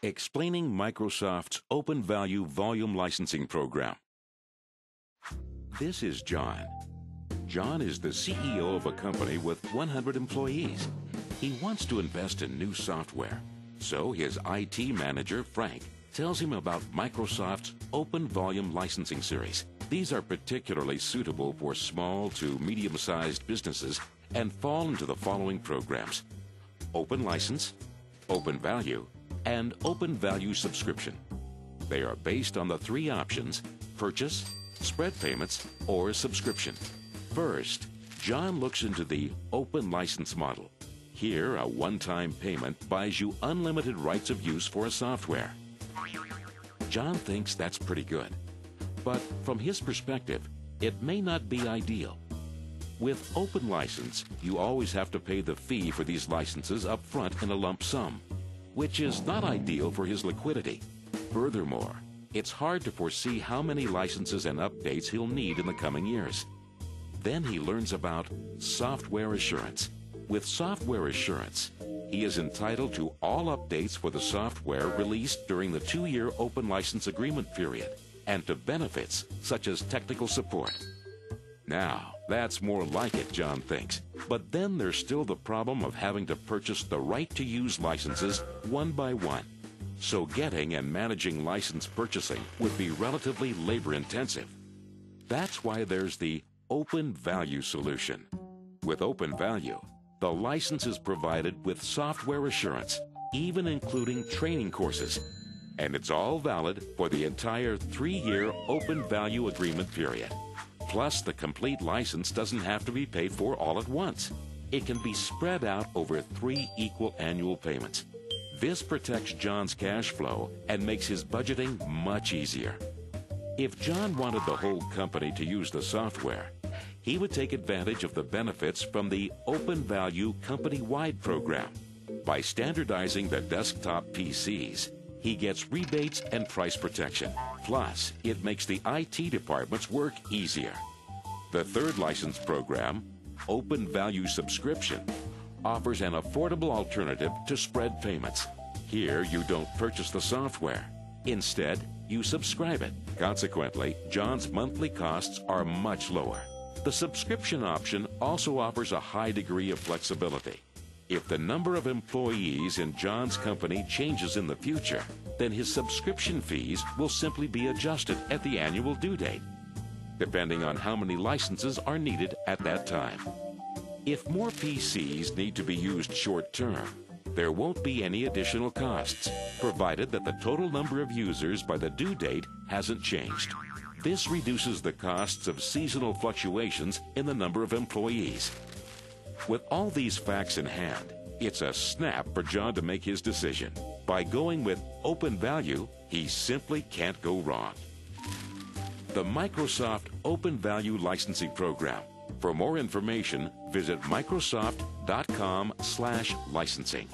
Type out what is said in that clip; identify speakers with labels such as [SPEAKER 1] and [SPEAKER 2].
[SPEAKER 1] explaining Microsoft's Open Value Volume Licensing Program. This is John. John is the CEO of a company with 100 employees. He wants to invest in new software. So his IT manager, Frank, tells him about Microsoft's Open Volume Licensing Series. These are particularly suitable for small to medium-sized businesses and fall into the following programs: Open License, Open Value, and Open Value Subscription. They are based on the three options: purchase, spread payments, or subscription. First, John looks into the Open License model. Here, a one-time payment buys you unlimited rights of use for a software. John thinks that's pretty good. But from his perspective, it may not be ideal. With Open License, you always have to pay the fee for these licenses up front in a lump sum, which is not ideal for his liquidity. Furthermore, it's hard to foresee how many licenses and updates he'll need in the coming years. Then he learns about software assurance. With software assurance, he is entitled to all updates for the software released during the 2-year open license agreement period, and to benefits such as technical support. Now, that's more like it, John thinks. But then there's still the problem of having to purchase the right to use licenses one by one. So getting and managing license purchasing would be relatively labor-intensive. That's why there's the Open Value solution. With Open Value, the license is provided with software assurance, even including training courses. And it's all valid for the entire 3-year Open Value agreement period. Plus, the complete license doesn't have to be paid for all at once. It can be spread out over 3 equal annual payments. This protects John's cash flow and makes his budgeting much easier. If John wanted the whole company to use the software, he would take advantage of the benefits from the Open Value company-wide program. By standardizing the desktop PCs, he gets rebates and price protection. Plus, it makes the IT department's work easier. The third license program, Open Value Subscription, offers an affordable alternative to spread payments. Here, you don't purchase the software. Instead, you subscribe it. Consequently, John's monthly costs are much lower. The subscription option also offers a high degree of flexibility. If the number of employees in John's company changes in the future, then his subscription fees will simply be adjusted at the annual due date, depending on how many licenses are needed at that time. If more PCs need to be used short-term, there won't be any additional costs, provided that the total number of users by the due date hasn't changed. This reduces the costs of seasonal fluctuations in the number of employees. With all these facts in hand, it's a snap for John to make his decision. By going with Open Value, he simply can't go wrong. The Microsoft Open Value Licensing Program. For more information, visit Microsoft.com/licensing.